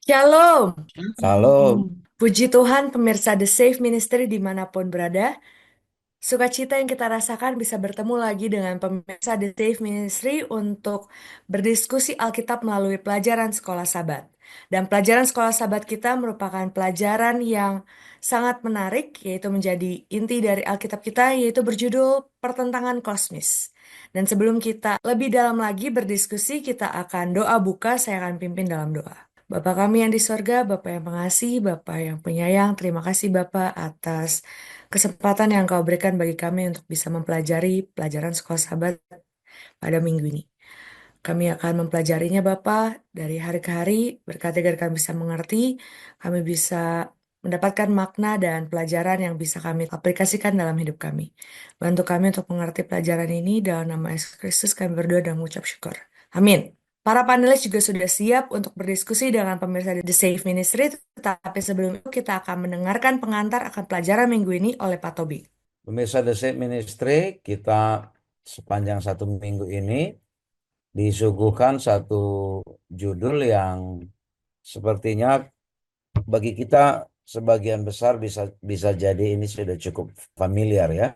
Shalom. Kalau Puji Tuhan pemirsa The Safe Ministry dimanapun berada. Sukacita yang kita rasakan bisa bertemu lagi dengan pemirsa The Safe Ministry untuk berdiskusi Alkitab melalui pelajaran Sekolah Sabat. Dan pelajaran Sekolah Sabat kita merupakan pelajaran yang sangat menarik, yaitu menjadi inti dari Alkitab kita, yaitu berjudul Pertentangan Kosmis. Dan sebelum kita lebih dalam lagi berdiskusi, kita akan doa buka, saya akan pimpin dalam doa. Bapa kami yang di sorga, Bapa yang pengasih, Bapa yang penyayang, terima kasih Bapa atas kesempatan yang Kau berikan bagi kami untuk bisa mempelajari pelajaran Sekolah Sabat pada minggu ini. Kami akan mempelajarinya Bapa dari hari ke hari, berkati agar kami bisa mengerti, kami bisa mendapatkan makna dan pelajaran yang bisa kami aplikasikan dalam hidup kami. Bantu kami untuk mengerti pelajaran ini dalam nama Yesus Kristus kami berdoa dan mengucap syukur. Amin. Para panelis juga sudah siap untuk berdiskusi dengan pemirsa The Safe Ministry, tetapi sebelum itu kita akan mendengarkan pengantar akan pelajaran minggu ini oleh Pak Tobi. pemirsa The Safe Ministry, kita sepanjang satu minggu ini disuguhkan satu judul yang sepertinya bagi kita sebagian besar bisa bisa jadi ini sudah cukup familiar ya,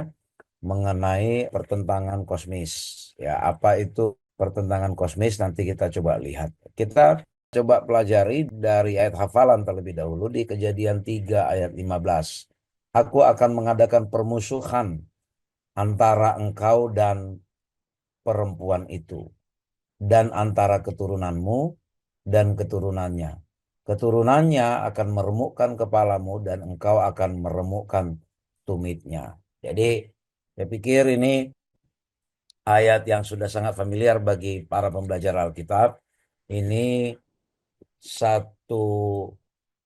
mengenai pertentangan kosmis. Ya, apa itu pertentangan kosmis? Nanti kita coba lihat. Kita coba pelajari dari ayat hafalan terlebih dahulu di Kejadian 3 ayat 15. Aku akan mengadakan permusuhan antara engkau dan perempuan itu, dan antara keturunanmu dan keturunannya. Keturunannya akan meremukkan kepalamu dan engkau akan meremukkan tumitnya. Jadi saya pikir ini ayat yang sudah sangat familiar bagi para pembelajar Alkitab. Ini satu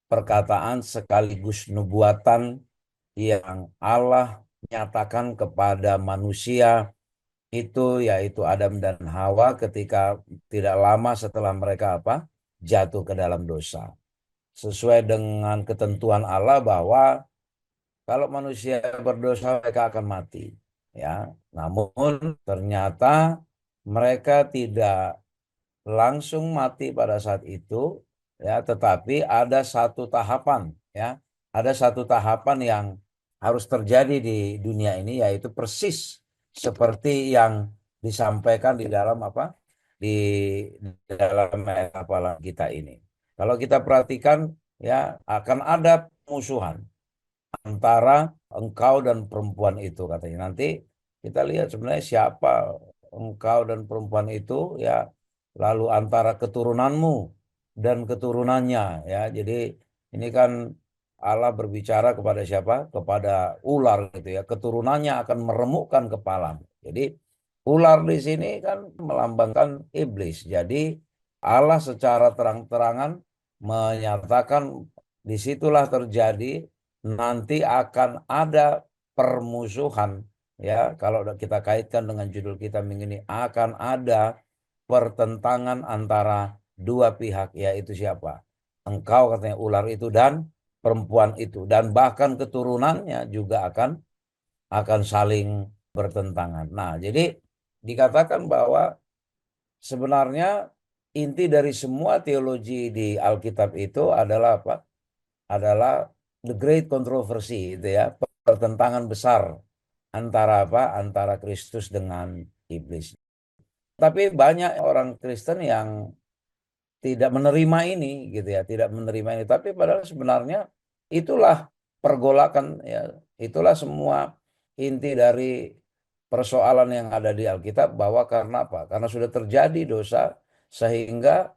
perkataan sekaligus nubuatan yang Allah nyatakan kepada manusia itu, yaitu Adam dan Hawa, ketika tidak lama setelah mereka jatuh ke dalam dosa. Sesuai dengan ketentuan Allah bahwa kalau manusia berdosa mereka akan mati, ya. Namun ternyata mereka tidak langsung mati pada saat itu, ya, tetapi ada satu tahapan, ya. Ada satu tahapan yang harus terjadi di dunia ini, yaitu persis seperti yang disampaikan di dalam di dalam ayat hafalan kita ini. Kalau kita perhatikan, ya, akan ada musuhan antara engkau dan perempuan itu, katanya. Nanti kita lihat sebenarnya siapa engkau dan perempuan itu, ya, lalu antara keturunanmu dan keturunannya, ya. Jadi ini kan Allah berbicara kepada siapa? Kepada ular gitu ya. Keturunannya akan meremukkan kepalamu. Jadi ular di sini kan melambangkan iblis. Jadi Allah secara terang-terangan menyatakan disitulah terjadi, nanti akan ada permusuhan, ya. Kalau kita kaitkan dengan judul kita minggu ini, akan ada pertentangan antara dua pihak, yaitu siapa? Engkau, katanya, ular itu dan perempuan itu, dan bahkan keturunannya juga akan saling bertentangan. Nah, jadi dikatakan bahwa sebenarnya inti dari semua teologi di Alkitab itu adalah apa? Adalah the great controversy, itu ya, pertentangan besar antara antara Kristus dengan iblis. Tapi banyak orang Kristen yang tidak menerima ini, gitu ya, tidak menerima ini. Tapi padahal sebenarnya itulah pergolakan, ya, itulah semua inti dari persoalan yang ada di Alkitab, bahwa karena apa? Karena sudah terjadi dosa, sehingga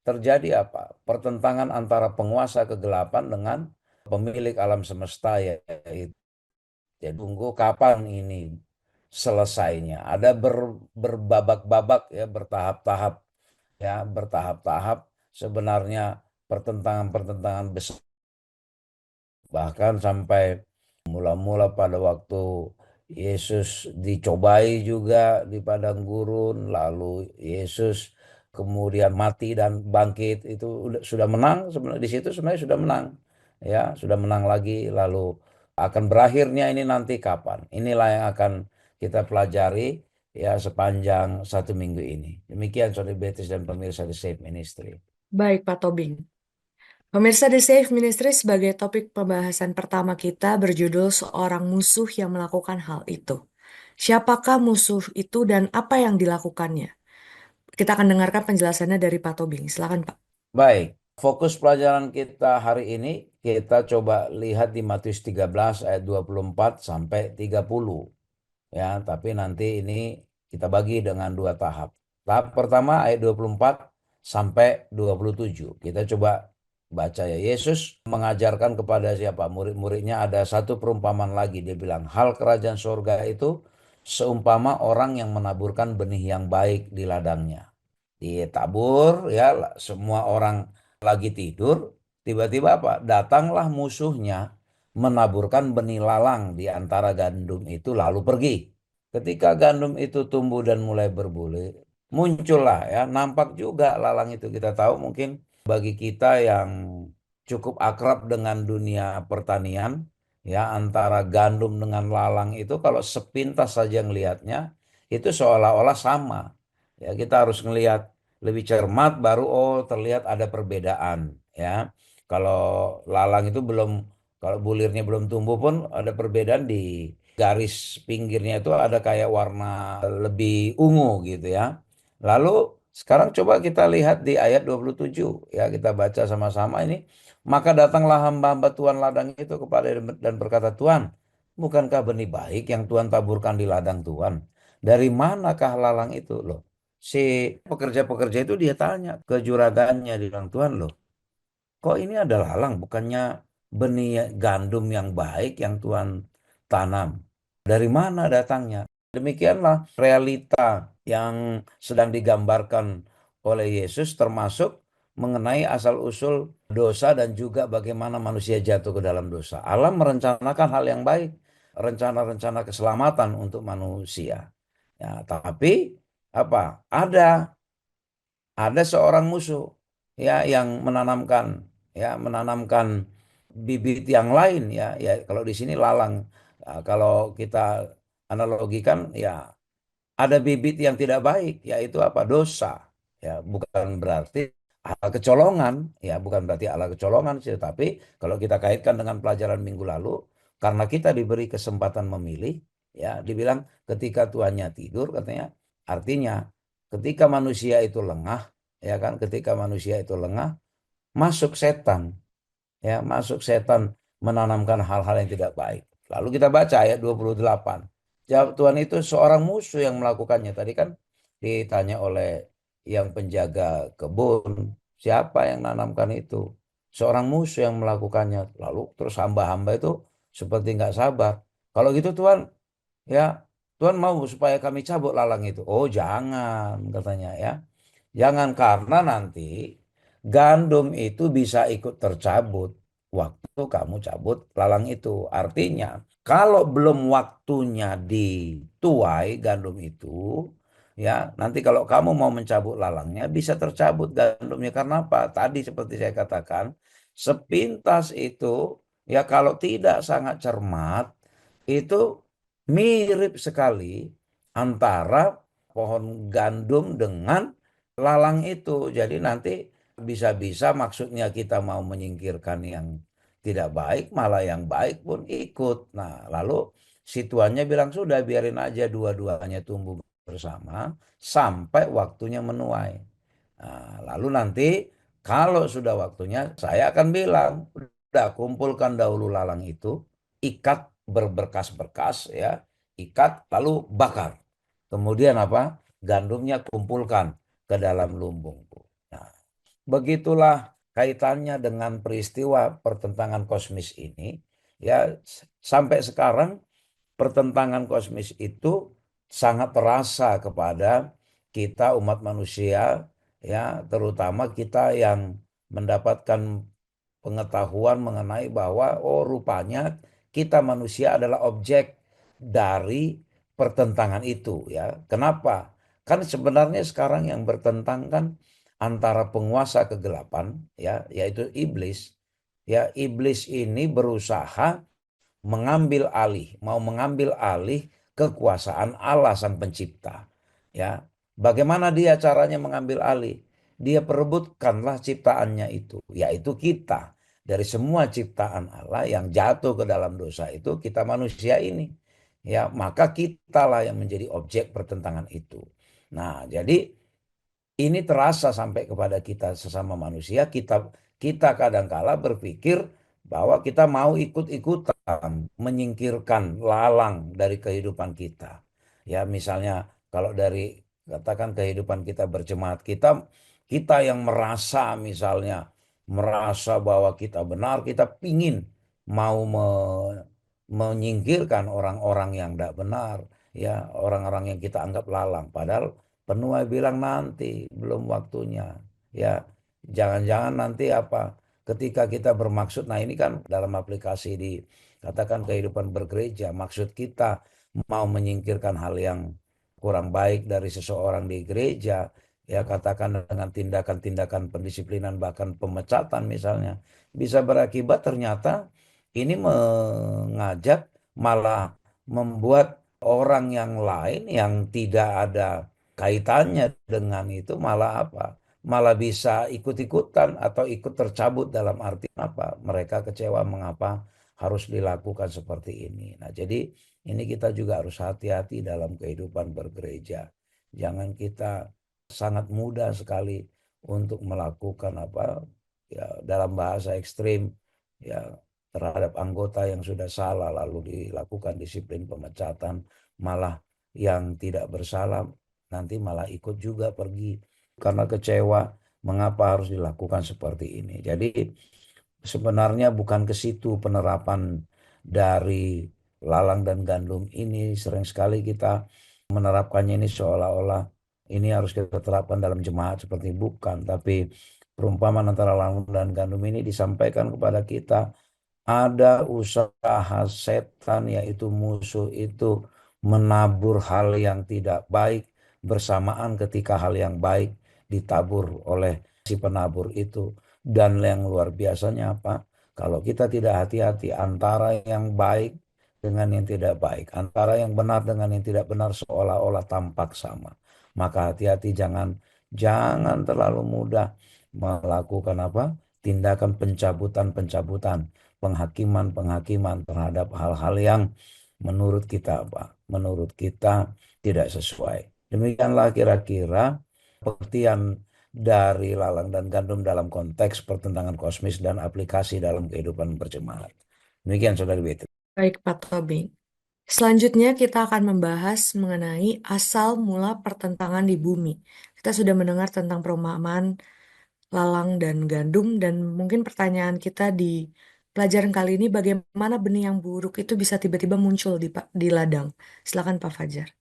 terjadi apa? Pertentangan antara penguasa kegelapan dengan pemilik alam semesta, yaitu. Jadi tunggu kapan ini selesainya. Ada berbabak-babak, ya, bertahap-tahap, ya, bertahap-tahap sebenarnya pertentangan-pertentangan besar. Bahkan sampai mula-mula pada waktu Yesus dicobai juga di padang gurun, lalu Yesus kemudian mati dan bangkit, itu sudah menang sebenarnya, di situ sebenarnya sudah menang, ya, sudah menang lagi. Lalu akan berakhirnya ini nanti kapan? Inilah yang akan kita pelajari, ya, sepanjang satu minggu ini. Demikian Saudara Beatrice dan pemirsa The Safe Ministry. Baik, Pak Tobing. Pemirsa The Safe Ministry sebagai topik pembahasan pertama kita berjudul Seorang Musuh yang Melakukan Hal Itu. Siapakah musuh itu dan apa yang dilakukannya? Kita akan dengarkan penjelasannya dari Pak Tobing. Silakan, Pak. Baik, fokus pelajaran kita hari ini kita coba lihat di Matius 13 ayat 24 sampai 30. Ya, tapi nanti ini kita bagi dengan dua tahap. Tahap pertama ayat 24 sampai 27. Kita coba baca ya. Yesus mengajarkan kepada siapa? Murid-muridnya ada satu perumpamaan lagi. Dia bilang, hal kerajaan surga itu seumpama orang yang menaburkan benih yang baik di ladangnya. Ditabur ya, semua orang lagi tidur, tiba-tiba apa? Datanglah musuhnya menaburkan benih lalang di antara gandum itu lalu pergi. Ketika gandum itu tumbuh dan mulai berbulir, muncullah ya, nampak juga lalang itu. Kita tahu mungkin bagi kita yang cukup akrab dengan dunia pertanian, ya antara gandum dengan lalang itu kalau sepintas saja ngelihatnya itu seolah-olah sama. Ya kita harus ngelihat lebih cermat baru oh terlihat ada perbedaan ya. Kalau lalang itu belum, kalau bulirnya belum tumbuh pun ada perbedaan di garis pinggirnya itu ada kayak warna lebih ungu gitu ya. Lalu sekarang coba kita lihat di ayat 27 ya, kita baca sama-sama ini. Maka datanglah hamba-hamba Tuhan ladang itu kepada dan berkata, Tuhan, bukankah benih baik yang Tuhan taburkan di ladang Tuhan? Dari manakah lalang itu loh? Si pekerja-pekerja itu dia tanya ke juragannya, dia bilang, Tuhan loh, kok ini ada lalang, bukannya benih gandum yang baik yang Tuhan tanam? Dari mana datangnya? Demikianlah realita yang sedang digambarkan oleh Yesus termasuk mengenai asal-usul dosa dan juga bagaimana manusia jatuh ke dalam dosa. Allah merencanakan hal yang baik, rencana-rencana keselamatan untuk manusia. Ya, tapi apa? Ada seorang musuh ya yang menanamkan bibit yang lain ya kalau di sini lalang. Nah, kalau kita analogikan ya ada bibit yang tidak baik yaitu apa? Dosa. Ya bukan berarti ala kecolongan, ya bukan berarti ala kecolongan sih, tapi kalau kita kaitkan dengan pelajaran minggu lalu, karena kita diberi kesempatan memilih, ya dibilang ketika tuannya tidur katanya, artinya ketika manusia itu lengah, ya kan, ketika manusia itu lengah, masuk setan, ya masuk setan menanamkan hal-hal yang tidak baik. Lalu kita baca ayat 28. Jawab Tuhan itu seorang musuh yang melakukannya. Tadi kan ditanya oleh yang penjaga kebun, siapa yang menanamkan itu? Seorang musuh yang melakukannya. Lalu terus hamba-hamba itu seperti nggak sabar. Kalau gitu Tuhan, ya Tuhan mau supaya kami cabut lalang itu. Oh jangan katanya ya. Jangan, karena nanti gandum itu bisa ikut tercabut waktu kamu cabut lalang itu. Artinya, kalau belum waktunya dituai gandum itu, ya nanti kalau kamu mau mencabut lalangnya bisa tercabut gandumnya. Karena apa? Tadi seperti saya katakan, sepintas itu ya kalau tidak sangat cermat itu mirip sekali antara pohon gandum dengan lalang itu. Jadi nanti bisa-bisa maksudnya kita mau menyingkirkan yang tidak baik, malah yang baik pun ikut. Nah, lalu si tuannya bilang sudah biarin aja dua-duanya tumbuh bersama sampai waktunya menuai. Nah, lalu nanti kalau sudah waktunya saya akan bilang, udah kumpulkan dahulu lalang itu, ikat berberkas-berkas ya, ikat lalu bakar. Kemudian apa? Gandumnya kumpulkan ke dalam lumbungku. Nah, begitulah kaitannya dengan peristiwa pertentangan kosmis ini. Ya, sampai sekarang pertentangan kosmis itu sangat terasa kepada kita umat manusia, ya, terutama kita yang mendapatkan pengetahuan mengenai bahwa oh rupanya kita manusia adalah objek dari pertentangan itu ya. Kenapa? Kan sebenarnya sekarang yang bertentang kan antara penguasa kegelapan ya, yaitu iblis. Ya, iblis ini berusaha mau mengambil alih kekuasaan Allah Sang Pencipta. Ya, bagaimana dia caranya mengambil alih? dia perebutkanlah ciptaannya itu, yaitu kita. Dari semua ciptaan Allah yang jatuh ke dalam dosa itu, kita manusia ini. Ya, maka kitalah yang menjadi objek pertentangan itu. Nah, jadi ini terasa sampai kepada kita sesama manusia. Kita kadangkala berpikir bahwa kita mau ikut-ikutan menyingkirkan lalang dari kehidupan kita. Ya, misalnya kalau dari katakan kehidupan kita berjemaat, kita yang merasa misalnya merasa bahwa kita benar, kita pingin mau menyingkirkan orang-orang yang tidak benar, ya orang-orang yang kita anggap lalang. Padahal penuai bilang nanti belum waktunya. Ya, jangan-jangan nanti apa? Ketika kita bermaksud, nah ini kan dalam aplikasi di katakan kehidupan bergereja, maksud kita mau menyingkirkan hal yang kurang baik dari seseorang di gereja, ya katakan dengan tindakan-tindakan pendisiplinan bahkan pemecatan misalnya, bisa berakibat ternyata ini mengajak malah membuat orang yang lain yang tidak ada kaitannya dengan itu malah apa? Malah bisa ikut-ikutan atau ikut tercabut dalam arti apa? Mereka kecewa mengapa harus dilakukan seperti ini. Nah, jadi ini kita juga harus hati-hati dalam kehidupan bergereja. Jangan kita sangat mudah sekali untuk melakukan apa ya dalam bahasa ekstrim ya terhadap anggota yang sudah salah lalu dilakukan disiplin pemecatan, malah yang tidak bersalah nanti malah ikut juga pergi karena kecewa mengapa harus dilakukan seperti ini. Jadi sebenarnya bukan ke situ penerapan dari lalang dan gandum ini. Sering sekali kita menerapkannya ini seolah-olah ini harus kita terapkan dalam jemaat seperti bukan. Tapi perumpamaan antara lalang dan gandum ini disampaikan kepada kita ada usaha setan yaitu musuh itu menabur hal yang tidak baik bersamaan ketika hal yang baik ditabur oleh si penabur itu. Dan yang luar biasanya apa? Kalau kita tidak hati-hati antara yang baik dengan yang tidak baik, antara yang benar dengan yang tidak benar seolah-olah tampak sama. Maka hati-hati jangan terlalu mudah melakukan apa? Tindakan pencabutan-pencabutan penghakiman-penghakiman terhadap hal-hal yang menurut kita apa? Menurut kita tidak sesuai. Demikianlah kira-kira pengertian dari lalang dan gandum dalam konteks pertentangan kosmis dan aplikasi dalam kehidupan berjemaat. Demikian Saudari Beatrice. Baik, Pak Tobing. Selanjutnya kita akan membahas mengenai asal mula pertentangan di bumi. Kita sudah mendengar tentang perumpamaan lalang dan gandum dan mungkin pertanyaan kita di pelajaran kali ini bagaimana benih yang buruk itu bisa tiba-tiba muncul di ladang. Silakan Pak Fajar.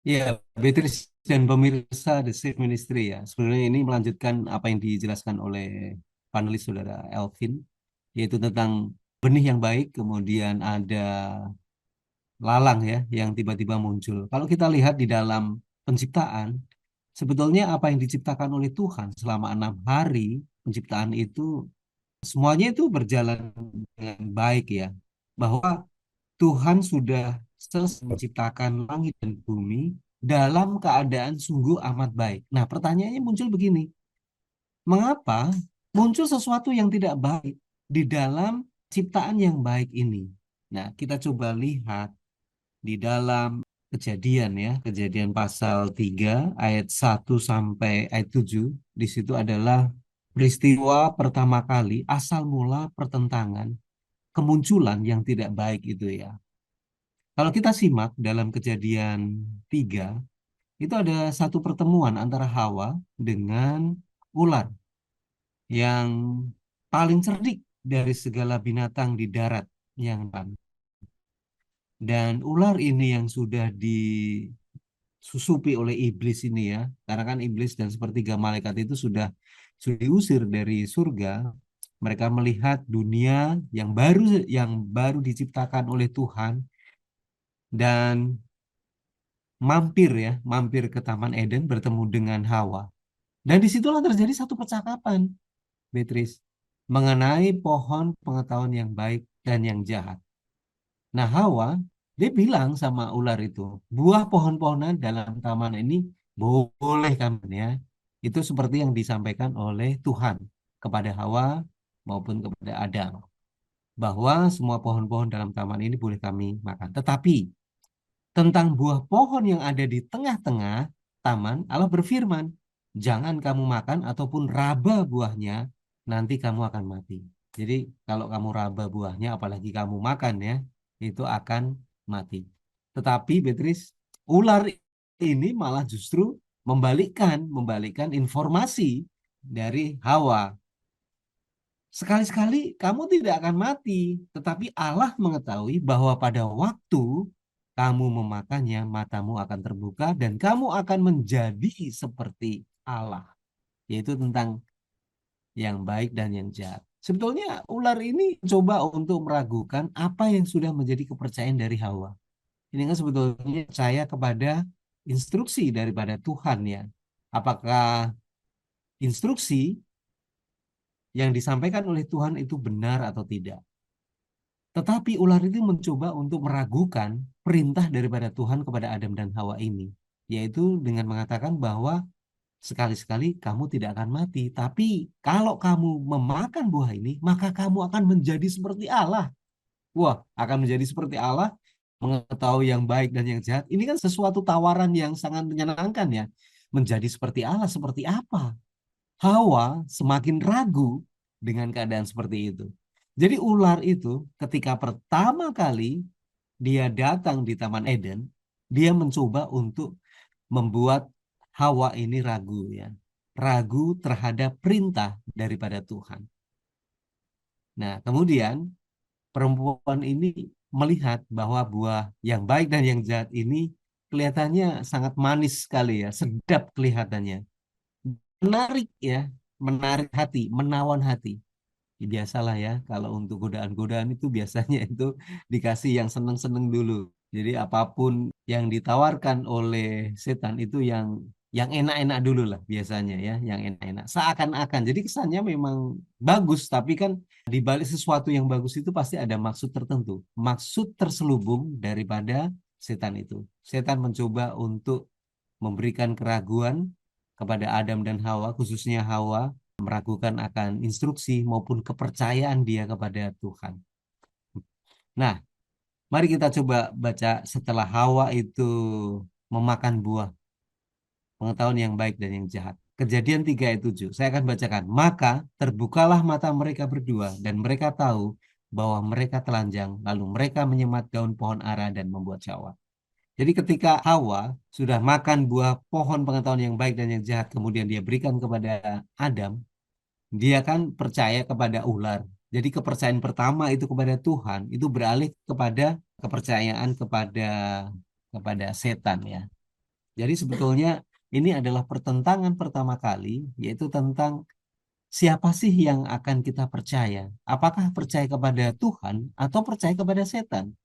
Ya, Beatrice dan pemirsa The Safe Ministry ya. Sebenarnya ini melanjutkan apa yang dijelaskan oleh panelis saudara Elvin, yaitu tentang benih yang baik, kemudian ada lalang ya yang tiba-tiba muncul. Kalau kita lihat di dalam penciptaan, sebetulnya apa yang diciptakan oleh Tuhan selama 6 hari penciptaan itu semuanya itu berjalan dengan baik ya. Bahwa Tuhan sudah selesai menciptakan langit dan bumi dalam keadaan sungguh amat baik. Nah, pertanyaannya muncul begini, mengapa muncul sesuatu yang tidak baik di dalam ciptaan yang baik ini? Nah, kita coba lihat di dalam Kejadian ya, Kejadian pasal 3 ayat 1 sampai ayat 7. Di situ adalah peristiwa pertama kali asal mula pertentangan kemunculan yang tidak baik itu ya. Kalau kita simak dalam Kejadian 3, itu ada satu pertemuan antara Hawa dengan ular yang paling cerdik dari segala binatang di darat yang ada. Dan ular ini yang sudah disusupi oleh iblis ini ya, karena kan iblis dan sepertiga malaikat itu sudah diusir dari surga. Mereka melihat dunia yang baru diciptakan oleh Tuhan dan mampir ke Taman Eden bertemu dengan Hawa. Dan disitulah terjadi satu percakapan, Beatrice, mengenai pohon pengetahuan yang baik dan yang jahat. Nah, Hawa, dia bilang sama ular itu, buah pohon-pohonan dalam taman ini boleh kamu ya, Itu seperti yang disampaikan oleh Tuhan kepada Hawa maupun kepada Adam, bahwa semua pohon-pohon dalam taman ini boleh kami makan. Tetapi tentang buah pohon yang ada di tengah-tengah taman, Allah berfirman, jangan kamu makan ataupun raba buahnya, nanti kamu akan mati. Jadi kalau kamu raba buahnya, apalagi kamu makan ya, itu akan mati. Tetapi Beatrice, ular ini malah justru membalikkan informasi dari Hawa. Sekali-sekali kamu tidak akan mati, tetapi Allah mengetahui bahwa pada waktu kamu memakannya, matamu akan terbuka dan kamu akan menjadi seperti Allah, yaitu tentang yang baik dan yang jahat. Sebetulnya ular ini coba untuk meragukan apa yang sudah menjadi kepercayaan dari Hawa. Ini kan sebetulnya percaya kepada instruksi daripada Tuhan ya. Apakah instruksi yang disampaikan oleh Tuhan itu benar atau tidak? Tetapi ular itu mencoba untuk meragukan perintah daripada Tuhan kepada Adam dan Hawa ini, yaitu dengan mengatakan bahwa sekali-sekali kamu tidak akan mati, tapi kalau kamu memakan buah ini, maka kamu akan menjadi seperti Allah. Wah, akan menjadi seperti Allah, mengetahui yang baik dan yang jahat. Ini kan sesuatu tawaran yang sangat menyenangkan ya. Menjadi seperti Allah, seperti apa? Hawa semakin ragu dengan keadaan seperti itu. Jadi ular itu ketika pertama kali dia datang di Taman Eden, dia mencoba untuk membuat Hawa ini ragu ya. Ragu terhadap perintah daripada Tuhan. Nah, kemudian perempuan ini melihat bahwa buah yang baik dan yang jahat ini kelihatannya sangat manis sekali ya, sedap kelihatannya. Menarik ya, menarik hati, menawan hati. Ya, biasalah ya, kalau untuk godaan-godaan itu biasanya itu dikasih yang seneng-seneng dulu. Jadi apapun yang ditawarkan oleh setan itu yang enak-enak dulu lah biasanya ya, yang enak-enak. Seakan-akan. Jadi kesannya memang bagus, tapi kan di balik sesuatu yang bagus itu pasti ada maksud tertentu. Maksud terselubung daripada setan itu. Setan mencoba untuk memberikan keraguan kepada Adam dan Hawa, khususnya Hawa, meragukan akan instruksi maupun kepercayaan dia kepada Tuhan. Nah, mari kita coba baca setelah Hawa itu memakan buah pengetahuan yang baik dan yang jahat. Kejadian 3 ayat 7. Saya akan bacakan. Maka terbukalah mata mereka berdua dan mereka tahu bahwa mereka telanjang. Lalu mereka menyemat daun pohon ara dan membuat syawak. Jadi ketika Hawa sudah makan buah pohon pengetahuan yang baik dan yang jahat, kemudian dia berikan kepada Adam, dia kan percaya kepada ular. Jadi kepercayaan pertama itu kepada Tuhan, itu beralih kepada kepercayaan kepada setan ya. Jadi sebetulnya ini adalah pertentangan pertama kali, yaitu tentang siapa sih yang akan kita percaya? Apakah percaya kepada Tuhan atau percaya kepada setan?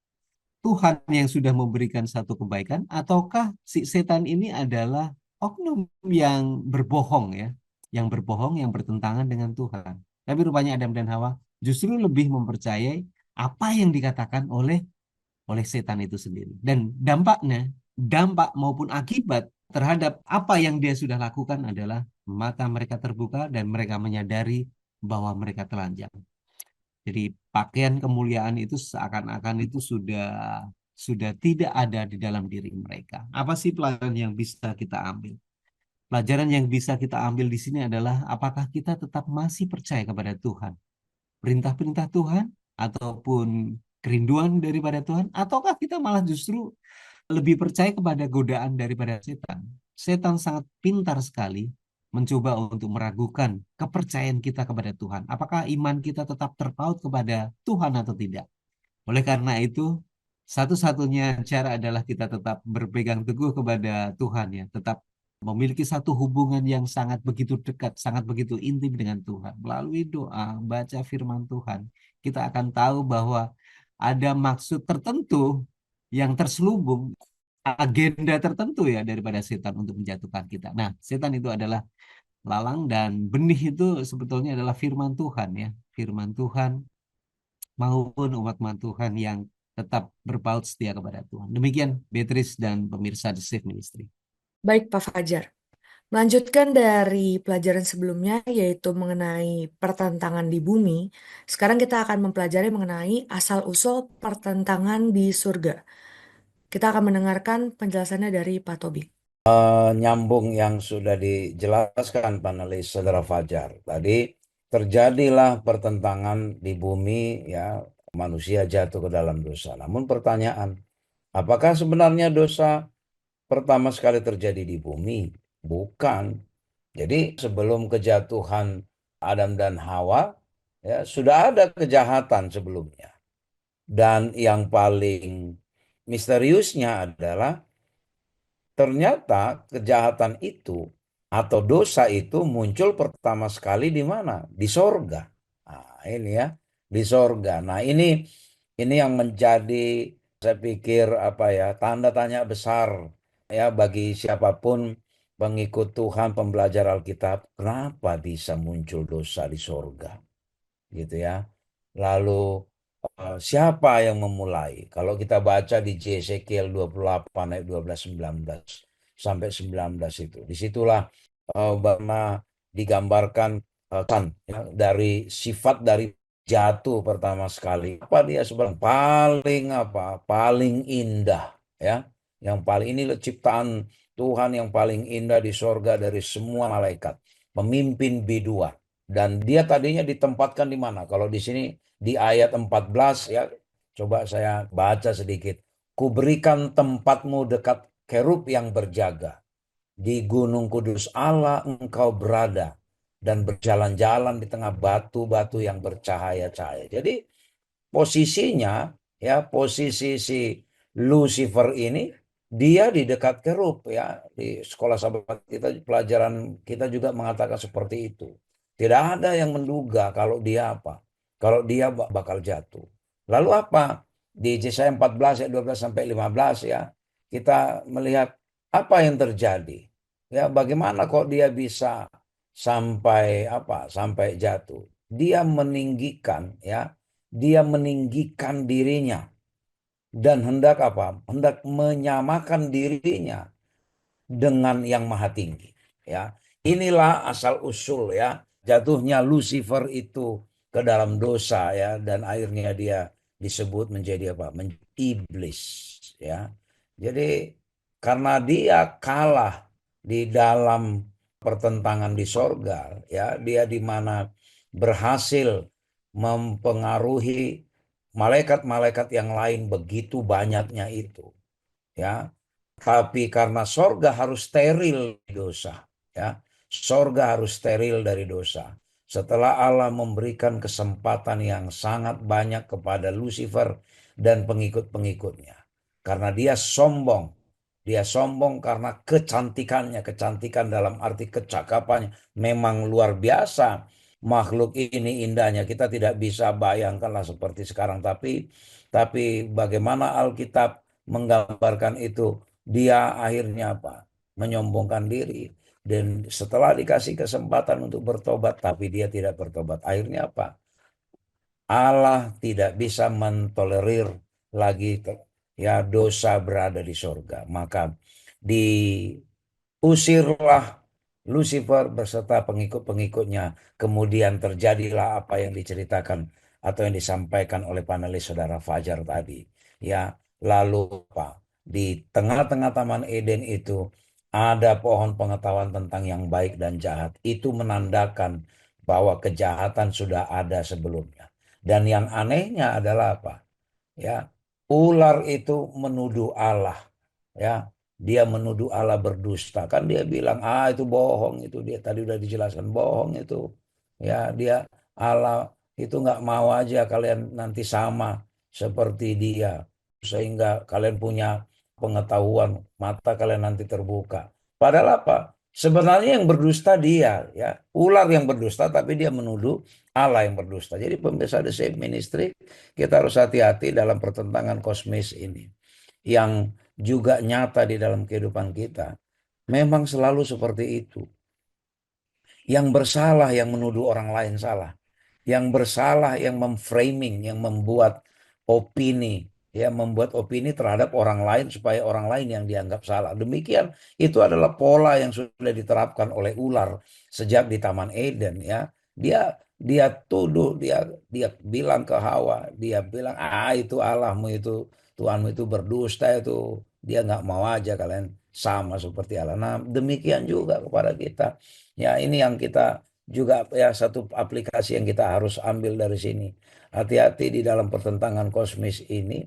Tuhan yang sudah memberikan satu kebaikan, ataukah si setan ini adalah oknum yang berbohong ya, yang berbohong, yang bertentangan dengan Tuhan. Tapi rupanya Adam dan Hawa justru lebih mempercayai apa yang dikatakan oleh setan itu sendiri. Dan dampak maupun akibat terhadap apa yang dia sudah lakukan adalah mata mereka terbuka dan mereka menyadari bahwa mereka telanjang. Jadi pakaian kemuliaan itu seakan-akan itu sudah tidak ada di dalam diri mereka. Apa sih pelajaran yang bisa kita ambil? Pelajaran yang bisa kita ambil di sini adalah apakah kita tetap masih percaya kepada Tuhan, perintah-perintah Tuhan, ataupun kerinduan daripada Tuhan, ataukah kita malah justru lebih percaya kepada godaan daripada setan. Setan sangat pintar sekali mencoba untuk meragukan kepercayaan kita kepada Tuhan. Apakah iman kita tetap terpaut kepada Tuhan atau tidak? Oleh karena itu, satu-satunya cara adalah kita tetap berpegang teguh kepada Tuhan ya, tetap memiliki satu hubungan yang sangat begitu dekat, sangat begitu intim dengan Tuhan. Melalui doa, baca firman Tuhan, kita akan tahu bahwa ada maksud tertentu yang terselubung, agenda tertentu ya daripada setan untuk menjatuhkan kita. Nah, setan itu adalah lalang dan benih itu sebetulnya adalah firman Tuhan ya. Firman Tuhan maupun umat Tuhan yang tetap berpaut setia kepada Tuhan. Demikian Beatrice dan pemirsa The Safe Ministry. Baik, Pak Fajar. Melanjutkan dari pelajaran sebelumnya, yaitu mengenai pertentangan di bumi, sekarang kita akan mempelajari mengenai asal-usul pertentangan di surga. Kita akan mendengarkan penjelasannya dari Pak Tobi. Nyambung yang sudah dijelaskan panelis Saudara Fajar. Tadi terjadilah pertentangan di bumi, ya, manusia jatuh ke dalam dosa. Namun pertanyaan, apakah sebenarnya dosa pertama sekali terjadi di bumi? Bukan. Jadi sebelum kejatuhan Adam dan Hawa, ya, sudah ada kejahatan sebelumnya. Dan yang paling misteriusnya adalah ternyata kejahatan itu atau dosa itu muncul pertama sekali di mana? Di sorga. Nah, ini ya, di sorga. Nah, ini yang menjadi, saya pikir, apa ya, tanda tanya besar ya bagi siapapun pengikut Tuhan, pembelajar Alkitab, kenapa bisa muncul dosa di sorga? Gitu ya. Lalu siapa yang memulai? Kalau kita baca di Yesekiel 28 ayat 12 19 sampai 19 itu. Disitulah bagaimana digambarkan ya, dari sifat dari jatuh pertama sekali. Apa dia sebenarnya paling apa? Paling indah ya. Yang paling ini ciptaan Tuhan yang paling indah di sorga dari semua malaikat. Pemimpin biduan. Dan dia tadinya ditempatkan di mana? Kalau di sini di ayat 14 ya, coba saya baca sedikit. Kuberikan tempatmu dekat kerub yang berjaga. Di gunung kudus Allah engkau berada dan berjalan-jalan di tengah batu-batu yang bercahaya-cahaya. Jadi posisinya, ya, posisi si Lucifer ini dia di dekat kerub, ya. Di sekolah sahabat kita, pelajaran kita juga mengatakan seperti itu. Tidak ada yang menduga kalau dia apa, kalau dia bakal jatuh. Lalu apa? Di Yesaya 14 ayat 12 sampai 15 ya, kita melihat apa yang terjadi. Ya, bagaimana kok dia bisa sampai apa? Sampai jatuh. Dia meninggikan, ya, dia meninggikan dirinya dan hendak apa? Hendak menyamakan dirinya dengan yang maha tinggi. Ya, inilah asal usul ya jatuhnya Lucifer itu ke dalam dosa ya, dan akhirnya dia disebut menjadi apa? Iblis ya. Jadi karena dia kalah di dalam pertentangan di sorga ya, dia di mana berhasil mempengaruhi malaikat-malaikat yang lain begitu banyaknya itu ya. Tapi karena sorga harus steril dari dosa, ya, sorga harus steril dari dosa. Setelah Allah memberikan kesempatan yang sangat banyak kepada Lucifer dan pengikut-pengikutnya, karena dia sombong karena kecantikannya, kecantikan dalam arti kecakapannya memang luar biasa. Makhluk ini indahnya kita tidak bisa bayangkanlah seperti sekarang, tapi bagaimana Alkitab menggambarkan itu, dia akhirnya apa? Menyombongkan diri. Dan setelah dikasih kesempatan untuk bertobat, tapi dia tidak bertobat. Akhirnya apa? Allah tidak bisa mentolerir lagi ya dosa berada di sorga. Maka diusirlah Lucifer beserta pengikut-pengikutnya. Kemudian terjadilah apa yang diceritakan atau yang disampaikan oleh panelis Saudara Fajar tadi. Ya, lalu apa? Di tengah-tengah Taman Eden itu ada pohon pengetahuan tentang yang baik dan jahat. Itu menandakan bahwa kejahatan sudah ada sebelumnya. Dan yang anehnya adalah apa? Ya, ular itu menuduh Allah. Ya, dia menuduh Allah berdusta. Kan dia bilang, ah itu bohong, itu dia tadi udah dijelaskan bohong itu. Ya, dia Allah itu nggak mau aja kalian nanti sama seperti dia, sehingga kalian punya pengetahuan, mata kalian nanti terbuka. Padahal apa? Sebenarnya yang berdusta dia, ya, ular yang berdusta, tapi dia menuduh Allah yang berdusta. Jadi pemirsa The Same Ministry, kita harus hati-hati dalam pertentangan kosmis ini yang juga nyata di dalam kehidupan kita. Memang selalu seperti itu. Yang bersalah yang menuduh orang lain salah. Yang bersalah yang memframing, yang membuat opini ya membuat opini terhadap orang lain supaya orang lain yang dianggap salah. Demikian itu adalah pola yang sudah diterapkan oleh ular sejak di Taman Eden ya. Dia tuduh, dia bilang ke Hawa, dia bilang itu Allahmu itu, Tuhanmu itu berdusta itu. Dia nggak mau aja kalian sama seperti Allah. Nah, demikian juga kepada kita. Ya, ini yang kita juga ya satu aplikasi yang kita harus ambil dari sini. Hati-hati di dalam pertentangan kosmis ini,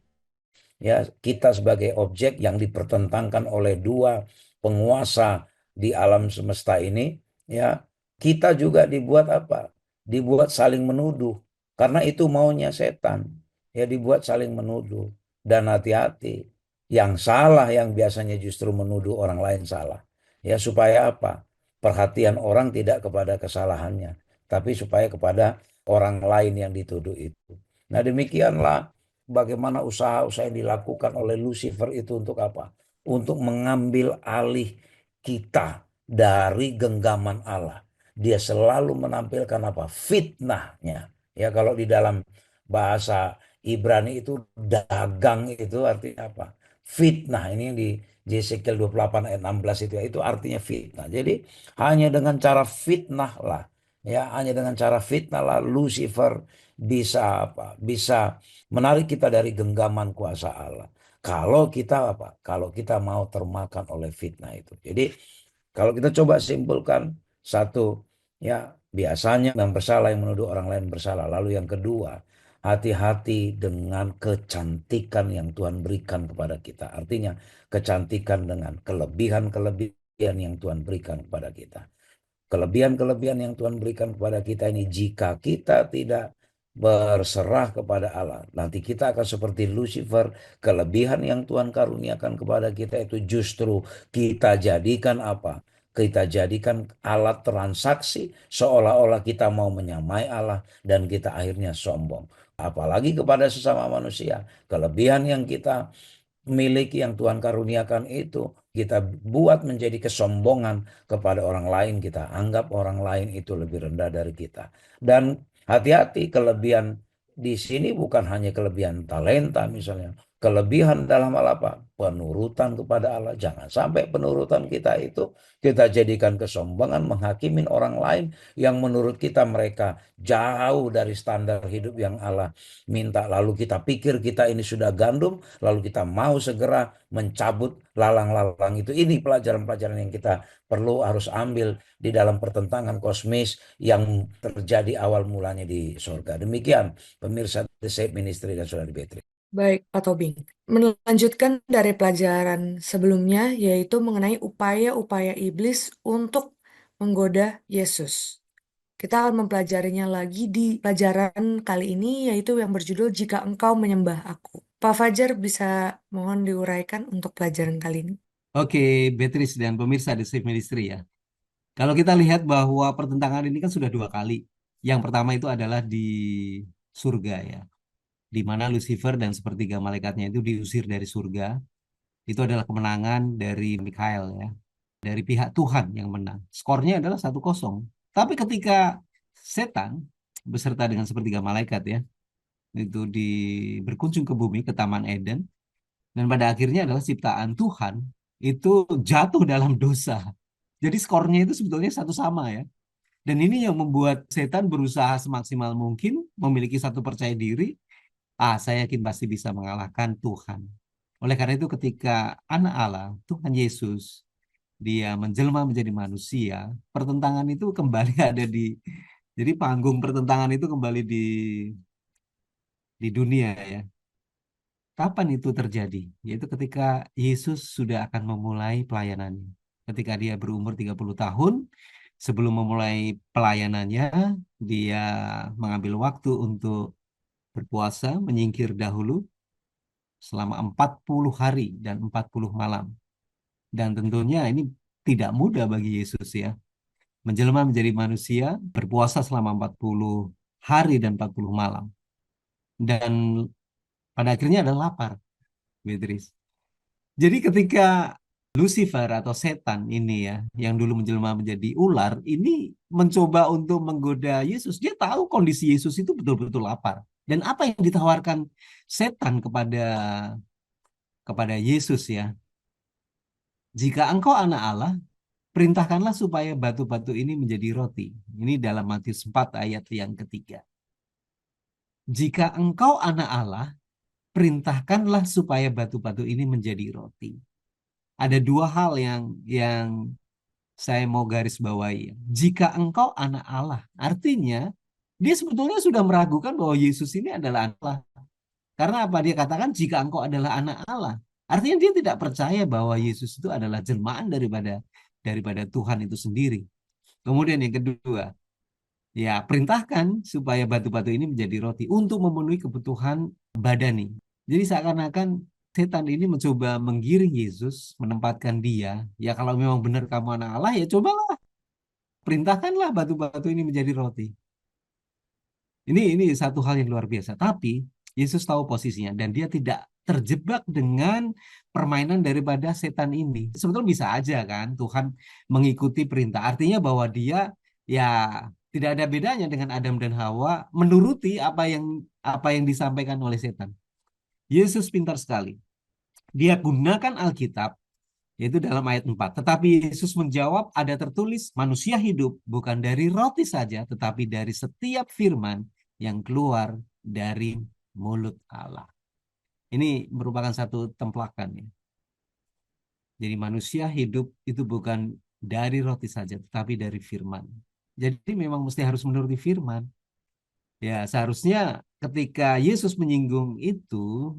ya kita sebagai objek yang dipertentangkan oleh dua penguasa di alam semesta ini, ya kita juga dibuat apa? Dibuat saling menuduh karena itu maunya setan, ya dibuat saling menuduh. Dan hati-hati, yang salah yang biasanya justru menuduh orang lain salah, ya supaya apa? Perhatian orang tidak kepada kesalahannya, tapi supaya kepada orang lain yang dituduh itu. Nah, demikianlah bagaimana usaha-usaha yang dilakukan oleh Lucifer itu untuk apa? Untuk mengambil alih kita dari genggaman Allah. Dia selalu menampilkan apa? Fitnahnya. Ya, kalau di dalam bahasa Ibrani itu dagang itu artinya apa? Fitnah. Ini yang di Yesekiel 28 ayat 16 itu ya, itu artinya fitnah. Jadi hanya dengan cara fitnah lah, ya hanya dengan cara fitnah lah Lucifer bisa apa? Bisa menarik kita dari genggaman kuasa Allah. Kalau kita apa? Kalau kita mau termakan oleh fitnah itu. Jadi kalau kita coba simpulkan satu, ya biasanya yang bersalah yang menuduh orang lain bersalah. Lalu yang kedua, hati-hati dengan kecantikan yang Tuhan berikan kepada kita. Artinya kecantikan dengan kelebihan-kelebihan yang Tuhan berikan kepada kita. Kelebihan-kelebihan yang Tuhan berikan kepada kita ini, jika kita tidak berserah kepada Allah, nanti kita akan seperti Lucifer. Kelebihan yang Tuhan karuniakan kepada kita itu justru kita jadikan apa? Kita jadikan alat transaksi seolah-olah kita mau menyamai Allah dan kita akhirnya sombong. Apalagi kepada sesama manusia. Kelebihan yang kita miliki yang Tuhan karuniakan itu kita buat menjadi kesombongan kepada orang lain, kita anggap orang lain itu lebih rendah dari kita. Dan hati-hati, kelebihan di sini bukan hanya kelebihan talenta misalnya, kelebihan dalam hal apa? Penurutan kepada Allah. Jangan sampai penurutan kita itu kita jadikan kesombongan menghakimin orang lain yang menurut kita mereka jauh dari standar hidup yang Allah minta. Lalu kita pikir kita ini sudah gandum, lalu kita mau segera mencabut lalang-lalang itu. Ini pelajaran-pelajaran yang kita perlu harus ambil di dalam pertentangan kosmis yang terjadi awal mulanya di surga. Demikian pemirsa The Safe Ministry dan Saudari Beatrice. Baik, Pak Tobing. Melanjutkan dari pelajaran sebelumnya, yaitu mengenai upaya-upaya iblis untuk menggoda Yesus. Kita akan mempelajarinya lagi di pelajaran kali ini, yaitu yang berjudul Jika Engkau Menyembah Aku. Pak Fajar bisa mohon diuraikan untuk pelajaran kali ini. Oke, Beatrice dan pemirsa The Safe Ministry ya. Kalau kita lihat bahwa pertentangan ini kan sudah dua kali. Yang pertama itu adalah di surga ya, di mana Lucifer dan sepertiga malaikatnya itu diusir dari surga. Itu adalah kemenangan dari Mikael ya, dari pihak Tuhan yang menang. Skornya adalah 1-0. Tapi ketika setan beserta dengan sepertiga malaikat ya, itu berkunjung ke bumi, ke Taman Eden, dan pada akhirnya adalah ciptaan Tuhan itu jatuh dalam dosa. Jadi skornya itu sebetulnya satu sama ya. Dan ini yang membuat setan berusaha semaksimal mungkin memiliki satu percaya diri. Saya yakin pasti bisa mengalahkan Tuhan. Oleh karena itu ketika anak Allah, Tuhan Yesus, dia menjelma menjadi manusia, pertentangan itu kembali ada jadi panggung pertentangan itu kembali di dunia ya. Kapan itu terjadi? Yaitu ketika Yesus sudah akan memulai pelayanannya. Ketika dia berumur 30 tahun, sebelum memulai pelayanannya, dia mengambil waktu untuk berpuasa, menyingkir dahulu selama 40 hari dan 40 malam. Dan tentunya ini tidak mudah bagi Yesus ya. Menjelma menjadi manusia, berpuasa selama 40 hari dan 40 malam. Dan pada akhirnya ada lapar, Beatrice. Jadi ketika Lucifer atau setan ini ya, yang dulu menjelma menjadi ular, ini mencoba untuk menggoda Yesus. Dia tahu kondisi Yesus itu betul-betul lapar. Dan apa yang ditawarkan setan kepada Yesus ya? Jika engkau anak Allah, perintahkanlah supaya batu-batu ini menjadi roti. Ini dalam Matius 4 ayat yang ketiga. Jika engkau anak Allah, perintahkanlah supaya batu-batu ini menjadi roti. Ada dua hal yang saya mau garis bawahi. Jika engkau anak Allah, artinya dia sebetulnya sudah meragukan bahwa Yesus ini adalah anak Allah. Karena apa? Dia katakan jika engkau adalah anak Allah. Artinya dia tidak percaya bahwa Yesus itu adalah jelmaan daripada Tuhan itu sendiri. Kemudian yang kedua, ya perintahkan supaya batu-batu ini menjadi roti untuk memenuhi kebutuhan badani. Jadi seakan-akan setan ini mencoba menggiring Yesus, menempatkan dia, ya kalau memang benar kamu anak Allah, ya cobalah, perintahkanlah batu-batu ini menjadi roti. Ini satu hal yang luar biasa. Tapi Yesus tahu posisinya dan dia tidak terjebak dengan permainan daripada setan ini. Sebetulnya bisa aja kan Tuhan mengikuti perintah. Artinya bahwa dia ya tidak ada bedanya dengan Adam dan Hawa menuruti apa yang disampaikan oleh setan. Yesus pintar sekali. Dia gunakan Alkitab yaitu dalam ayat 4. Tetapi Yesus menjawab, ada tertulis, manusia hidup bukan dari roti saja, tetapi dari setiap firman yang keluar dari mulut Allah. Ini merupakan satu templakan ya. Jadi manusia hidup itu bukan dari roti saja, tetapi dari firman. Jadi memang mesti harus menuruti firman. Ya, seharusnya ketika Yesus menyinggung itu,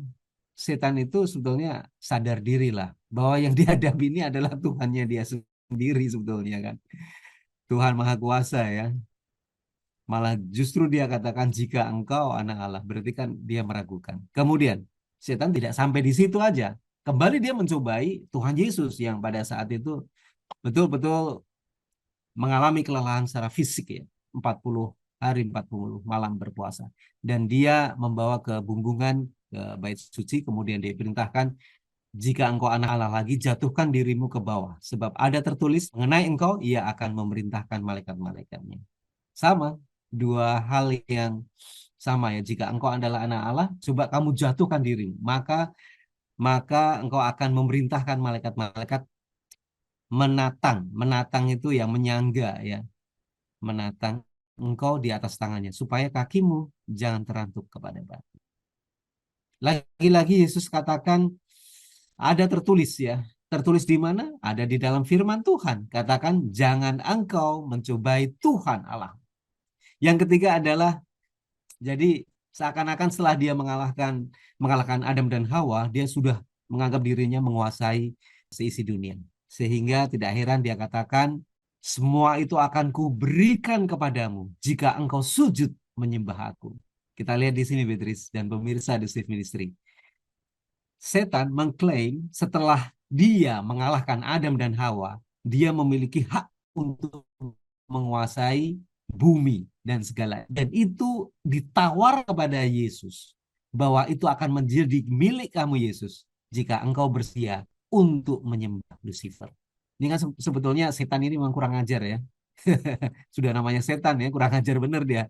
setan itu sebetulnya sadar diri lah bahwa yang dihadapi ini adalah Tuhannya dia sendiri sebetulnya kan. Tuhan Maha Kuasa ya. Malah justru dia katakan jika engkau anak Allah, berarti kan dia meragukan. Kemudian setan tidak sampai di situ aja. Kembali dia mencobai Tuhan Yesus yang pada saat itu betul-betul mengalami kelelahan secara fisik ya. 40 hari 40 malam berpuasa. Dan dia membawa ke bungkungan ke bait suci, kemudian dia perintahkan, jika engkau anak Allah lagi, jatuhkan dirimu ke bawah. Sebab ada tertulis, mengenai engkau, ia akan memerintahkan malaikat-malaikatnya. Sama, dua hal yang sama ya. Jika engkau adalah anak Allah, coba kamu jatuhkan dirimu. Maka engkau akan memerintahkan malaikat-malaikat menatang itu yang menyangga ya, menatang engkau di atas tangannya supaya kakimu jangan terantuk kepada batu. Lagi-lagi Yesus katakan ada tertulis ya. Tertulis di mana? Ada di dalam firman Tuhan. Katakan jangan engkau mencobai Tuhan Allah. Yang ketiga adalah jadi seakan-akan setelah dia mengalahkan Adam dan Hawa, dia sudah menganggap dirinya menguasai seisi dunia. Sehingga tidak heran dia katakan, semua itu akan kuberikan kepadamu jika engkau sujud menyembah aku. Kita lihat di sini Beatrice dan pemirsa The Safe Ministry. Setan mengklaim setelah dia mengalahkan Adam dan Hawa, dia memiliki hak untuk menguasai bumi dan segala. Dan itu ditawar kepada Yesus bahwa itu akan menjadi milik kamu Yesus jika engkau bersedia untuk menyembah Lucifer. Ini kan sebetulnya setan ini memang kurang ajar ya. Sudah namanya setan ya, kurang ajar bener dia.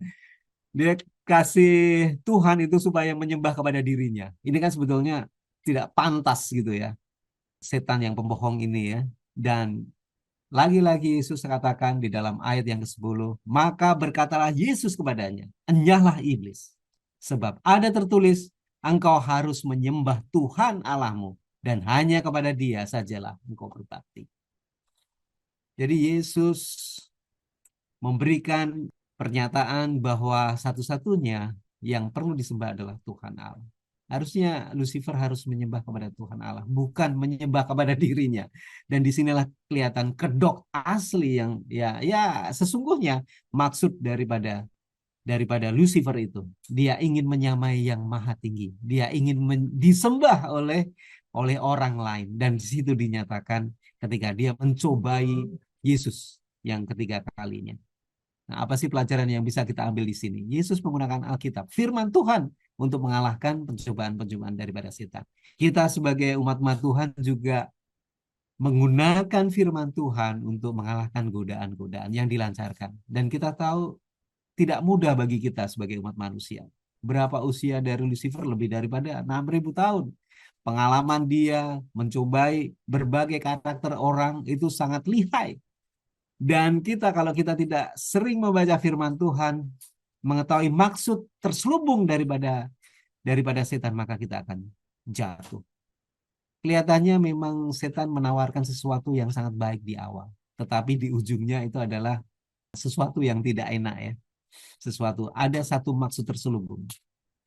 Dia kasih Tuhan itu supaya menyembah kepada dirinya. Ini kan sebetulnya tidak pantas gitu ya. Setan yang pembohong ini ya. Dan lagi-lagi Yesus katakan di dalam ayat yang ke-10, maka berkatalah Yesus kepadanya, enyahlah iblis. Sebab ada tertulis, engkau harus menyembah Tuhan Allahmu, dan hanya kepada dia sajalah engkau berbakti. Jadi Yesus memberikan pernyataan bahwa satu-satunya yang perlu disembah adalah Tuhan Allah. Harusnya Lucifer harus menyembah kepada Tuhan Allah, bukan menyembah kepada dirinya. Dan disinilah kelihatan kedok asli yang ya sesungguhnya maksud daripada Lucifer itu. Dia ingin menyamai yang maha tinggi. Dia ingin disembah oleh orang lain. Dan di situ dinyatakan ketika dia mencobai Yesus yang ketiga kalinya. Nah, apa sih pelajaran yang bisa kita ambil di sini? Yesus menggunakan Alkitab, firman Tuhan, untuk mengalahkan pencobaan-pencobaan daripada setan. Kita sebagai umat-umat Tuhan juga menggunakan firman Tuhan untuk mengalahkan godaan-godaan yang dilancarkan. Dan kita tahu tidak mudah bagi kita sebagai umat manusia. Berapa usia dari Lucifer? Lebih daripada 6.000 tahun. Pengalaman dia mencobai berbagai karakter orang itu sangat lihai. Dan kita kalau kita tidak sering membaca firman Tuhan, mengetahui maksud terselubung daripada setan, maka kita akan jatuh. Kelihatannya memang setan menawarkan sesuatu yang sangat baik di awal, tetapi di ujungnya itu adalah sesuatu yang tidak enak ya. Ada satu maksud terselubung.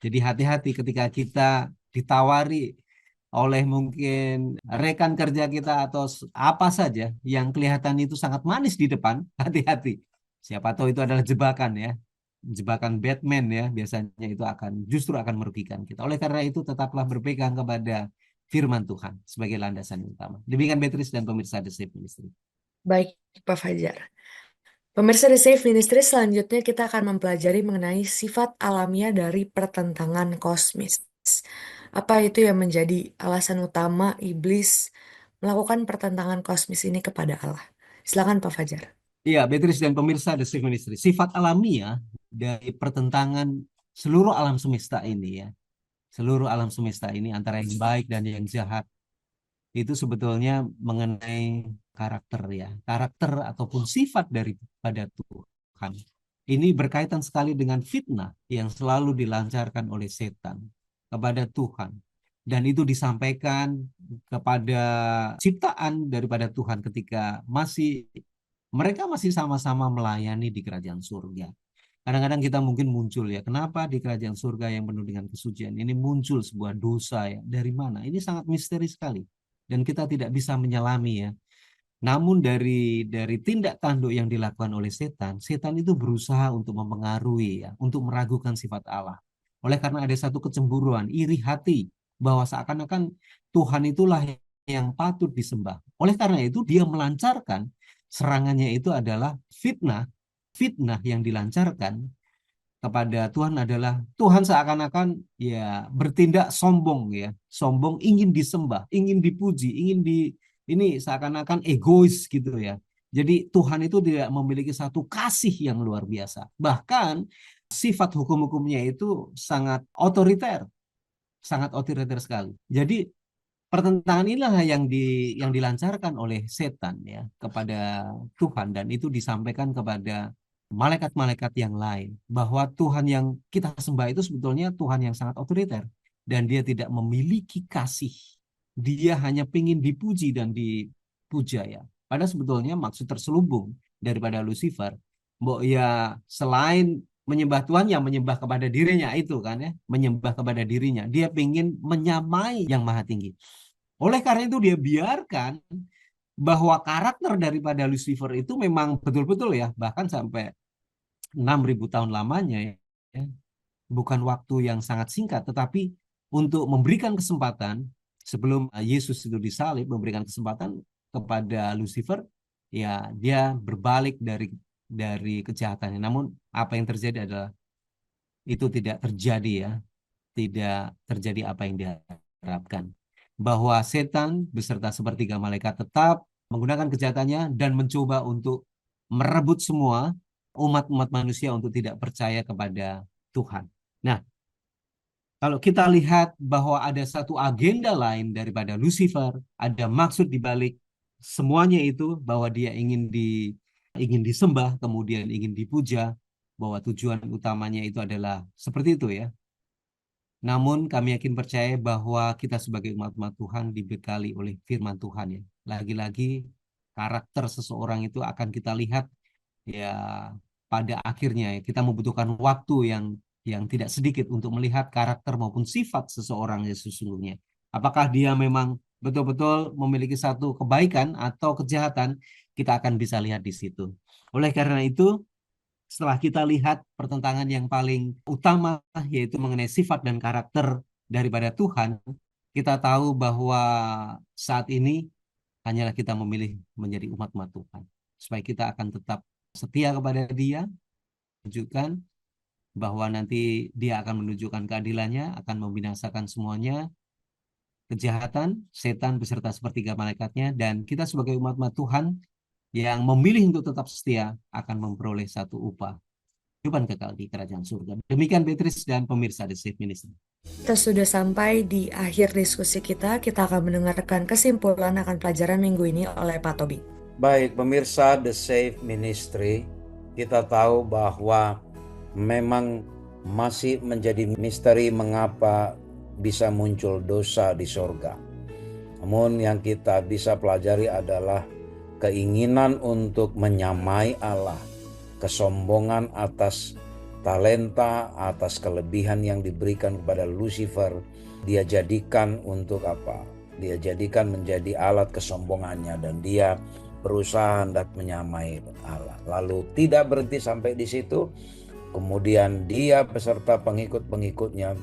Jadi hati-hati ketika kita ditawari oleh mungkin rekan kerja kita atau apa saja yang kelihatan itu sangat manis di depan, hati-hati. Siapa tahu itu adalah jebakan ya. Jebakan Batman ya, biasanya itu justru akan merugikan kita. Oleh karena itu tetaplah berpegang kepada firman Tuhan sebagai landasan yang utama. Demikian Beatrice dan pemirsa The Safe Ministry. Baik, Pak Fajar. Pemirsa The Safe Ministry, selanjutnya kita akan mempelajari mengenai sifat alamiah dari pertentangan kosmis. Apa itu yang menjadi alasan utama iblis melakukan pertentangan kosmis ini kepada Allah? Silakan Pak Fajar. Iya, Beatrice dan pemirsa The Safe Ministry. Sifat alamiah dari pertentangan seluruh alam semesta ini ya. Seluruh alam semesta ini antara yang baik dan yang jahat itu sebetulnya mengenai karakter ya. Karakter ataupun sifat daripada Tuhan. Ini berkaitan sekali dengan fitnah yang selalu dilancarkan oleh setan kepada Tuhan. Dan itu disampaikan kepada ciptaan daripada Tuhan ketika mereka masih sama-sama melayani di kerajaan surga. Kadang-kadang kita mungkin muncul ya, kenapa di kerajaan surga yang penuh dengan kesucian ini muncul sebuah dosa ya? Dari mana? Ini sangat misteri sekali. Dan kita tidak bisa menyelami ya. Namun dari tindak tanduk yang dilakukan oleh setan, setan itu berusaha untuk mempengaruhi ya, untuk meragukan sifat Allah. Oleh karena ada satu kecemburuan, iri hati, bahwa seakan-akan Tuhan itulah yang patut disembah. Oleh karena itu dia melancarkan serangannya itu adalah fitnah. Fitnah yang dilancarkan kepada Tuhan adalah Tuhan seakan-akan ya bertindak sombong ya, sombong ingin disembah, ingin dipuji, ini seakan-akan egois gitu ya. Jadi Tuhan itu tidak memiliki satu kasih yang luar biasa. Bahkan sifat hukum-hukumnya itu sangat otoriter sekali. Jadi pertentangan inilah yang dilancarkan oleh setan ya kepada Tuhan, dan itu disampaikan kepada malaikat-malaikat yang lain bahwa Tuhan yang kita sembah itu sebetulnya Tuhan yang sangat otoriter dan dia tidak memiliki kasih. Dia hanya ingin dipuji dan dipuja ya. Padahal sebetulnya maksud terselubung daripada Lucifer, mbok ya selain menyembah Tuhan yang menyembah kepada dirinya itu kan ya, menyembah kepada dirinya. Dia ingin menyamai yang maha tinggi. Oleh karena itu dia biarkan bahwa karakter daripada Lucifer itu memang betul-betul ya, bahkan sampai 6.000 tahun lamanya ya, bukan waktu yang sangat singkat, tetapi untuk memberikan kesempatan sebelum Yesus itu disalib, memberikan kesempatan kepada Lucifer, ya dia berbalik dari kejahatannya. Namun apa yang terjadi adalah itu tidak terjadi ya, tidak terjadi apa yang diharapkan. Bahwa setan beserta sepertiga malaikat tetap menggunakan kejahatannya dan mencoba untuk merebut semua umat-umat manusia untuk tidak percaya kepada Tuhan. Nah, kalau kita lihat bahwa ada satu agenda lain daripada Lucifer, ada maksud di balik semuanya itu, bahwa dia ingin disembah, kemudian ingin dipuja, bahwa tujuan utamanya itu adalah seperti itu ya. Namun kami yakin percaya bahwa kita sebagai umat-umat Tuhan dibekali oleh firman Tuhan ya. Lagi-lagi karakter seseorang itu akan kita lihat ya pada akhirnya ya. Kita membutuhkan waktu yang tidak sedikit untuk melihat karakter maupun sifat seseorang yang sesungguhnya. Apakah dia memang betul-betul memiliki satu kebaikan atau kejahatan, kita akan bisa lihat di situ. Oleh karena itu, setelah kita lihat pertentangan yang paling utama, yaitu mengenai sifat dan karakter daripada Tuhan, kita tahu bahwa saat ini hanyalah kita memilih menjadi umat-umat Tuhan. Supaya kita akan tetap setia kepada Dia, tunjukkan bahwa nanti Dia akan menunjukkan keadilannya, akan membinasakan semuanya, kejahatan, setan beserta sepertiga malaikatnya, dan kita sebagai umat-umat Tuhan yang memilih untuk tetap setia akan memperoleh satu upah kehidupan kekal di kerajaan surga. Demikian Beatrice dan pemirsa The Safe Ministry. Kita sudah sampai di akhir diskusi kita. Kita akan mendengarkan kesimpulan akan pelajaran minggu ini oleh Pak Tobi. Baik, pemirsa The Safe Ministry, kita tahu bahwa memang masih menjadi misteri mengapa bisa muncul dosa di sorga. Namun yang kita bisa pelajari adalah keinginan untuk menyamai Allah, kesombongan atas talenta, atas kelebihan yang diberikan kepada Lucifer, dia jadikan untuk apa? Dia jadikan menjadi alat kesombongannya, dan dia berusaha hendak menyamai Allah. Lalu tidak berhenti sampai di situ, kemudian dia beserta pengikut-pengikutnya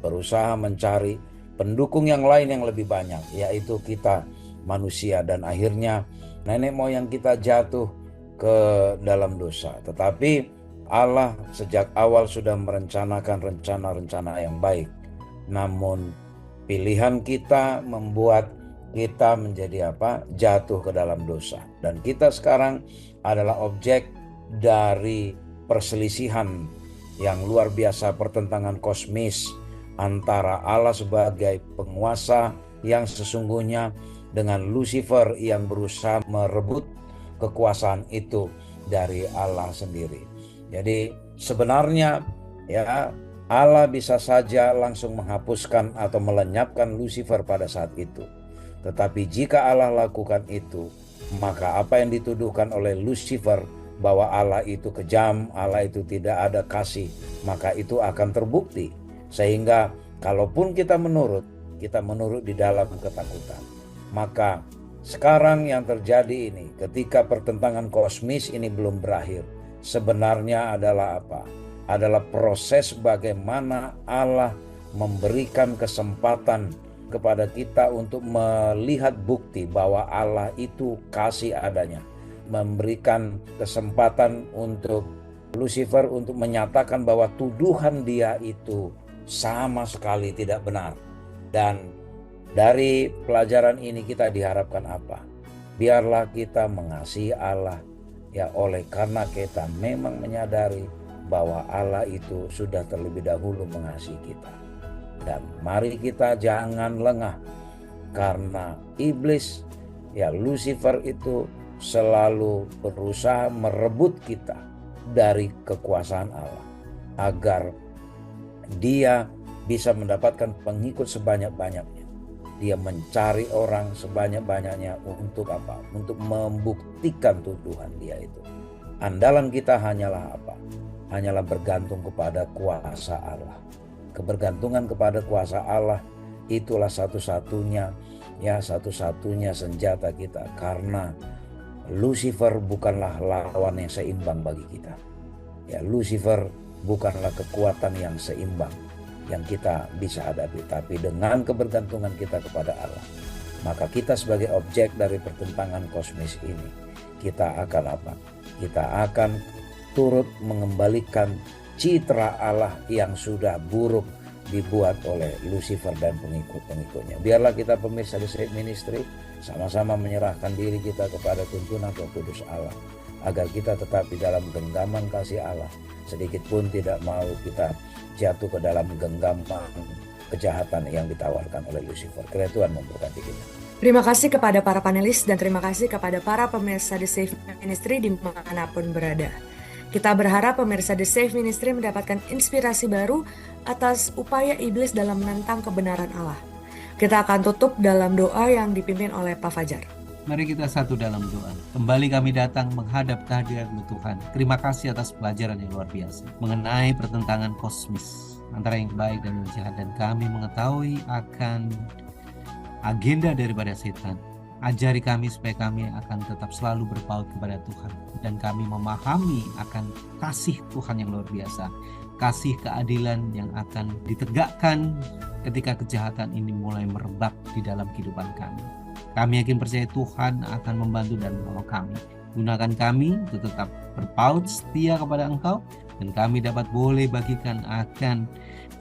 berusaha mencari pendukung yang lain yang lebih banyak, yaitu kita manusia, dan akhirnya nenek moyang kita jatuh ke dalam dosa. Tetapi Allah sejak awal sudah merencanakan rencana-rencana yang baik. Namun pilihan kita membuat kita menjadi apa? Jatuh ke dalam dosa. Dan kita sekarang adalah objek dari perselisihan yang luar biasa, pertentangan kosmis antara Allah sebagai penguasa yang sesungguhnya dengan Lucifer yang berusaha merebut kekuasaan itu dari Allah sendiri. Jadi sebenarnya ya Allah bisa saja langsung menghapuskan atau melenyapkan Lucifer pada saat itu. Tetapi jika Allah lakukan itu, maka apa yang dituduhkan oleh Lucifer bahwa Allah itu kejam, Allah itu tidak ada kasih, maka itu akan terbukti. Sehingga kalaupun kita menurut di dalam ketakutan. Maka sekarang yang terjadi ini, ketika pertentangan kosmis ini belum berakhir, sebenarnya adalah apa? Adalah proses bagaimana Allah memberikan kesempatan kepada kita untuk melihat bukti bahwa Allah itu kasih adanya. Memberikan kesempatan untuk Lucifer untuk menyatakan bahwa tuduhan dia itu sama sekali tidak benar. Dan dari pelajaran ini kita diharapkan apa? Biarlah kita mengasihi Allah, ya, oleh karena kita memang menyadari bahwa Allah itu sudah terlebih dahulu mengasihi kita. Dan mari kita jangan lengah, karena iblis, ya Lucifer itu selalu berusaha merebut kita dari kekuasaan Allah, agar dia bisa mendapatkan pengikut sebanyak-banyaknya. Dia mencari orang sebanyak-banyaknya untuk apa? Untuk membuktikan tuduhan dia itu. Andalan kita hanyalah apa? Hanyalah bergantung kepada kuasa Allah. Kebergantungan kepada kuasa Allah itulah satu-satunya senjata kita, karena Lucifer bukanlah lawan yang seimbang bagi kita. Ya, Lucifer bukanlah kekuatan yang seimbang yang kita bisa hadapi, tapi dengan kebergantungan kita kepada Allah, maka kita sebagai objek dari pertentangan kosmis ini, kita akan apa? Kita akan turut mengembalikan citra Allah yang sudah buruk dibuat oleh Lucifer dan pengikut-pengikutnya. Biarlah kita pemirsa The Safe Ministry sama-sama menyerahkan diri kita kepada tuntunan Roh Kudus Allah, agar kita tetap di dalam genggaman kasih Allah. Sedikit pun tidak mau kita jatuh ke dalam genggaman kejahatan yang ditawarkan oleh Lucifer. Kiranya Tuhan memberkati kita. Terima kasih kepada para panelis dan terima kasih kepada para pemirsa The Safe Ministry dimanapun berada. Kita berharap pemirsa The Safe Ministry mendapatkan inspirasi baru atas upaya iblis dalam menentang kebenaran Allah. Kita akan tutup dalam doa yang dipimpin oleh Pak Fajar. Mari kita satu dalam doa. Kembali kami datang menghadap kehadirat-Mu Tuhan. Terima kasih atas pelajaran yang luar biasa mengenai pertentangan kosmis antara yang baik dan yang jahat, dan kami mengetahui akan agenda daripada setan. Ajari kami supaya kami akan tetap selalu berpaut kepada Tuhan, dan kami memahami akan kasih Tuhan yang luar biasa, kasih keadilan yang akan ditegakkan ketika kejahatan ini mulai merebak di dalam kehidupan kami. Kami yakin percaya Tuhan akan membantu dan menolong kami. Gunakan kami untuk tetap berpaut setia kepada Engkau, dan kami dapat boleh bagikan akan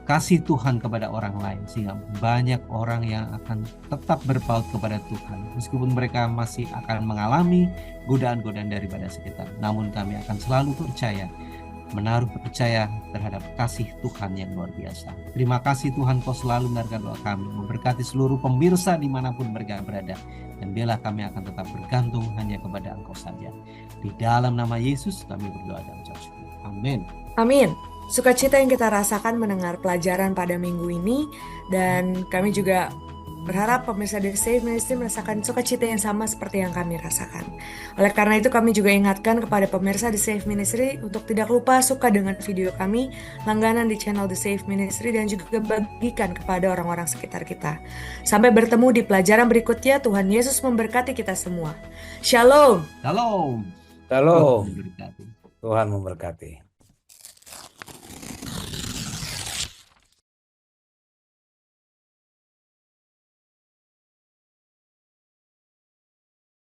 kasih Tuhan kepada orang lain, sehingga banyak orang yang akan tetap berpaut kepada Tuhan meskipun mereka masih akan mengalami godaan-godaan daripada sekitar. Namun kami akan selalu percaya menaruh percaya terhadap kasih Tuhan yang luar biasa. Terima kasih Tuhan, Kau selalu mendengarkan doa kami, memberkati seluruh pemirsa dimanapun mereka berada. Dan biarlah kami akan tetap bergantung hanya kepada Engkau saja. Di dalam nama Yesus kami berdoa dan ucap syukur. Amin. Amin. Sukacita yang kita rasakan mendengar pelajaran pada minggu ini, dan kami juga berharap pemirsa The Safe Ministry merasakan sukacita yang sama seperti yang kami rasakan. Oleh karena itu kami juga ingatkan kepada pemirsa The Safe Ministry untuk tidak lupa suka dengan video kami, langganan di channel The Safe Ministry, dan juga bagikan kepada orang-orang sekitar kita. Sampai bertemu di pelajaran berikutnya. Tuhan Yesus memberkati kita semua. Shalom. Shalom. Shalom. Tuhan memberkati. Tuhan memberkati.